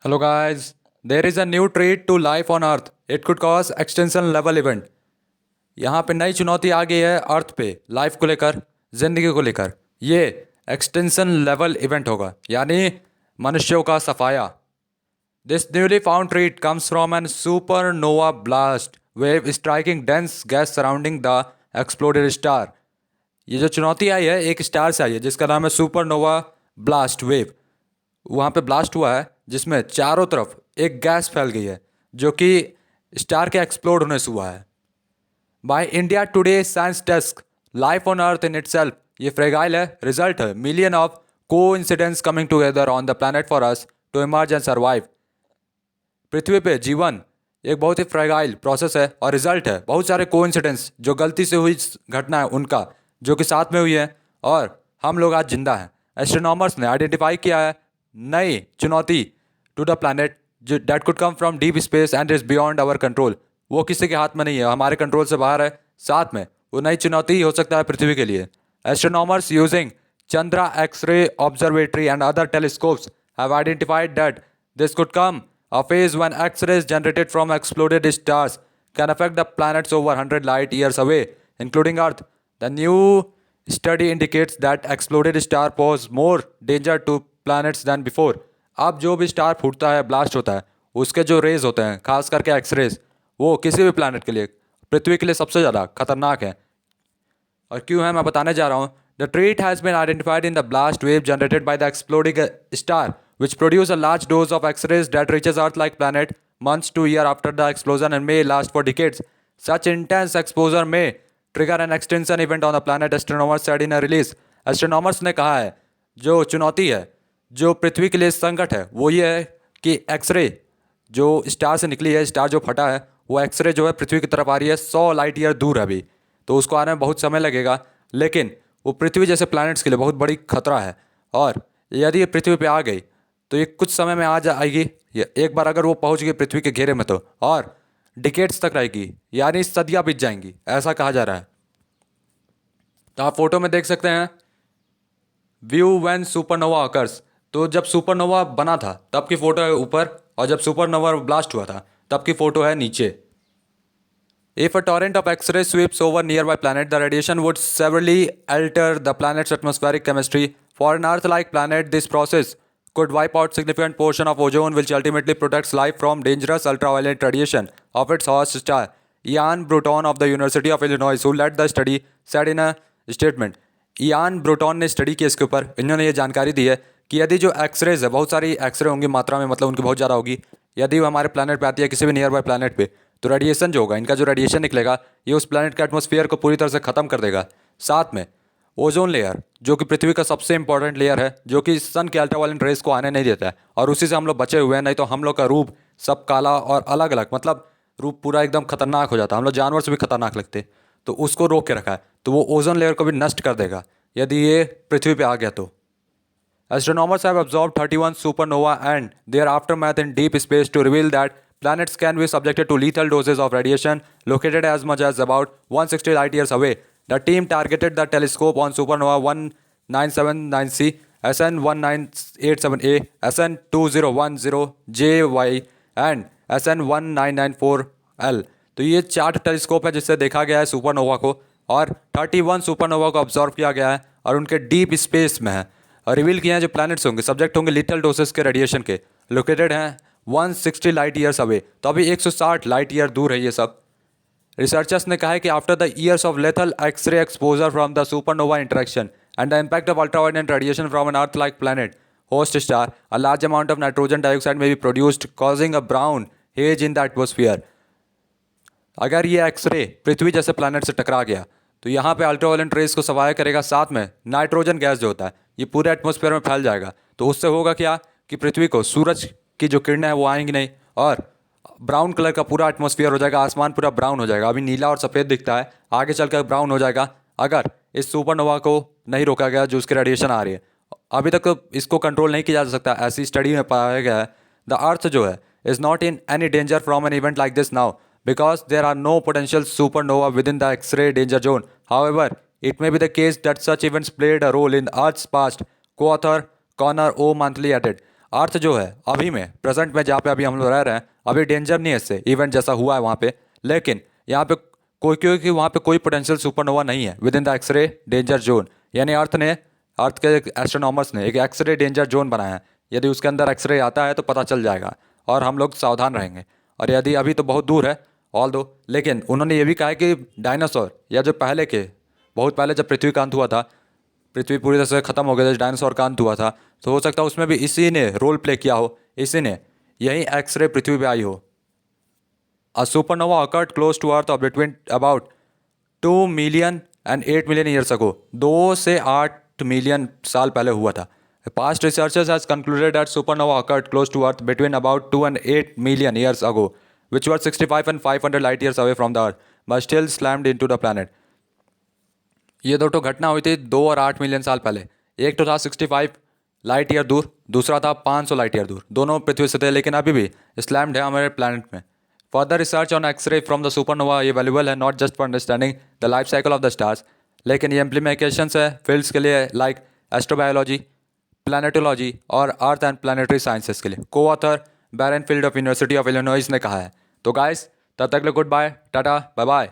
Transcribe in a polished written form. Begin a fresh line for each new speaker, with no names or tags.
Hello guys, there is a new threat to life on Earth. It could cause extinction level event. यहाँ पे नई चुनौती आ गई है अर्थ पे लाइफ को लेकर, जिंदगी को लेकर। ये एक्सटेंशन लेवल इवेंट होगा, यानी मनुष्यों का सफाया। This newly found threat comes from an supernova blast wave striking dense gas surrounding the exploded star. ये जो चुनौती आई है एक स्टार से आई है जिसका नाम है सुपरनोवा ब्लास्ट वेव। वहाँ पे ब्लास्ट हुआ है जिसमें चारों तरफ एक गैस फैल गई है जो कि स्टार के एक्सप्लोड होने से हुआ है। By India Today science desk, life on earth in itself ये फ्रेगाइल है, रिजल्ट है मिलियन ऑफ को incidents coming together on the planet for us to emerge and survive. पृथ्वी पे जीवन एक बहुत ही फ्रेगाइल प्रोसेस है और रिजल्ट है बहुत सारे कोइंसिडेंस जो गलती से हुई घटना है उनका, जो कि साथ में हुई है और हम लोग आज जिंदा हैं। एस्ट्रोनॉमर्स ने आइडेंटिफाई किया है नई चुनौती to the planet that could come from deep space and is beyond our control. वो किसी के हाथ में नहीं है, हमारे कंट्रोल से बाहर है। साथ में वो नई चुनौती ही हो सकता है पृथ्वी के लिए। Astronomers using Chandra X-ray Observatory and other telescopes have identified that this could come a phase when X-rays generated from exploded stars can affect the planets over 100 light years away, including Earth. The new study indicates that exploded star pose more danger to planets than before. अब जो भी star फूटता है, blast होता है, उसके जो raise होते हैं, खास करके एक्सरेज, वो किसी भी प्लानट के लिए, पृथ्वी के लिए सबसे ज़्यादा खतरनाक है। और क्यों है मैं बताने जा रहा हूँ। The threat has been identified in the blast wave generated by the exploding star which produce a large dose of X-rays that reaches Earth-like planet months to year after the explosion and may last for decades. Such intense exposure may trigger an extinction event on the planet, astronomers said in a release. Astronomers ने कहा है जो चुनौती है, जो पृथ्वी के लिए संकट है, वो ये है कि एक्सरे जो स्टार से निकली है, स्टार जो फटा है, वो एक्सरे जो है पृथ्वी की तरफ आ रही है, 100 लाइट ईयर दूर है अभी, तो उसको आने में बहुत समय लगेगा। लेकिन वो पृथ्वी जैसे प्लैनेट्स के लिए बहुत बड़ी खतरा है और यदि ये पृथ्वी पे आ गई तो ये कुछ समय में आ जाएगी। एक बार अगर वो पहुंच गई पृथ्वी के घेरे में तो और डिकेड्स तक रहेगी, यानी सदियां बीत जाएंगी, ऐसा कहा जा रहा है। तो आप फोटो में देख सकते हैं व्यू व्हेन सुपरनोवा अकर्स। तो जब सुपरनोवा बना था तब की फोटो है ऊपर, और जब सुपरनोवा ब्लास्ट हुआ था तब की फोटो है नीचे। If a torrent of X-ray sweeps over nearby planet, the radiation would severely alter the planet's atmospheric chemistry. For an Earth-like planet, this process could wipe out significant portion of ozone, which ultimately protects life from dangerous ultraviolet radiation of its host star. Ian Bruton of the University of Illinois, who led the study, said in a statement. Ian Brunton ने study की इसके ऊपर, इन्होंने ये जानकारी दी है कि यदि जो एक्सरेज है, बहुत सारी एक्सरे होंगी मात्रा में, मतलब उनकी बहुत ज़्यादा होगी, यदि वो हमारे प्लानट पे आती है किसी भी नियर बाय प्लानट पे, तो रेडिएशन जो होगा, इनका जो रेडिएशन निकलेगा, ये उस प्लानट के एटमॉस्फेयर को पूरी तरह से ख़त्म कर देगा। साथ में ओजोन लेयर जो कि पृथ्वी का सबसे इंपॉर्टेंट लेयर है, जो कि सन के अल्ट्रावायलेट रेस को आने नहीं देता है, और उसी से हम लोग बचे हुए हैं, नहीं तो हम लोग का रूप सब काला और अलग अलग, मतलब रूप पूरा एकदम खतरनाक हो जाता, हम लोग जानवर से भी खतरनाक लगते। तो उसको रोक के रखा है, तो वो ओजोन लेयर को भी नष्ट कर देगा यदि ये पृथ्वी पे आ गया तो। Astronomers have observed 31 supernova and their aftermath in deep space to reveal that planets can be subjected to lethal doses of radiation located as much as about 160 light years away. The team targeted the telescope on supernova 1979C, SN1987A, SN2010JY and SN1994L. तो ये 4 telescope है जिससे देखा गया है supernova को, और 31 supernova को ऑब्जर्व किया गया है और उनके डीप स्पेस में है, और रिवील किए हैं जो प्लैनेट्स होंगे सब्जेक्ट होंगे लिटिल डोसेस के रेडिएशन के, लोकेटेड हैं 160 लाइट ईयर्स अवे, तो अभी 160 लाइट ईयर दूर है ये सब। रिसर्चर्स ने कहा है कि after the years of lethal x ray exposure from the supernova interaction and the impact of ultraviolet radiation from an earth like planet host star, a large amount of nitrogen dioxide may be produced causing a brown haze in the atmosphere. अगर ये x ray पृथ्वी जैसे planet से टकरा गया तो यहाँ पे ultraviolet rays को सफाया करेगा, साथ में नाइट्रोजन गैस जो होता है ये पूरे एटमॉस्फेयर में फैल जाएगा। तो उससे होगा क्या कि पृथ्वी को सूरज की जो किरणें हैं वो आएंगी नहीं, और ब्राउन कलर का पूरा एटमॉस्फेयर हो जाएगा, आसमान पूरा ब्राउन हो जाएगा। अभी नीला और सफ़ेद दिखता है, आगे चलकर ब्राउन हो जाएगा अगर इस सुपरनोवा को नहीं रोका गया जो उसकी रेडिएशन आ रही है। अभी तक तो इसको कंट्रोल नहीं किया जा सकता, ऐसी स्टडी में पाया गया है। द अर्थ जो है is not in any danger from an event like this now because there are no potential supernova within the X-ray danger zone. However, it may be the case that such events played a role in Earth's past, co-author Connor O. Monthly added. अर्थ जो है अभी में present में जहाँ पे अभी हम लोग रह रहे हैं अभी डेंजर नहीं है इससे, इवेंट जैसा हुआ है वहाँ पे, लेकिन यहाँ पे क्योंकि वहाँ पे कोई पोटेंशियल सुपरनोवा नहीं है within the X-ray danger zone. यानी अर्थ के एस्ट्रोनॉमर्स ने एक एक्सरे डेंजर जोन बनाया है। यदि उसके अंदर एक्सरे आता है तो पता चल जाएगा और हम लोग सावधान रहेंगे। और यदि अभी तो बहुत दूर है ऑल दो, लेकिन उन्होंने ये भी कहा है कि डायनासोर या जो पहले के बहुत पहले जब पृथ्वी का अंत हुआ था, पृथ्वी पूरी तरह से खत्म हो गया था, डायनासोर का अंत हुआ था, तो हो सकता है उसमें भी इसी ने रोल प्ले किया हो, इसी ने यही एक्सरे पृथ्वी पे आई हो। A supernova occurred close to Earth or between about 2 million and 8 million years ago. 2 से 8 मिलियन साल पहले हुआ था। Past researchers has concluded that supernova occurred close to Earth between about 2 and 8 million years ago, which were 65 and 500 light years away from the Earth, but still slammed into the planet. ये दो तो घटना हुई थी 2 और 8 million साल पहले। एक तो था 65 लाइट ईयर दूर, दूसरा था 500 लाइट ईयर दूर। दोनों पृथ्वी से थे लेकिन अभी भी स्लैम्ड है हमारे प्लैनेट में। Further research on X-ray from the supernova ये वैल्यूबल है not just for understanding the life cycle of the stars, लेकिन ये इम्प्लीमेकेशंस है फील्ड्स के लिए लाइक एस्ट्रोबायोलॉजी, प्लानिटोलॉजी और अर्थ एंड प्लानिटरी साइंसेस के लिए। Co-author Brian Field of University of Illinois ने कहा है। तो गाइस तब तक के लिए goodbye, tata, bye bye.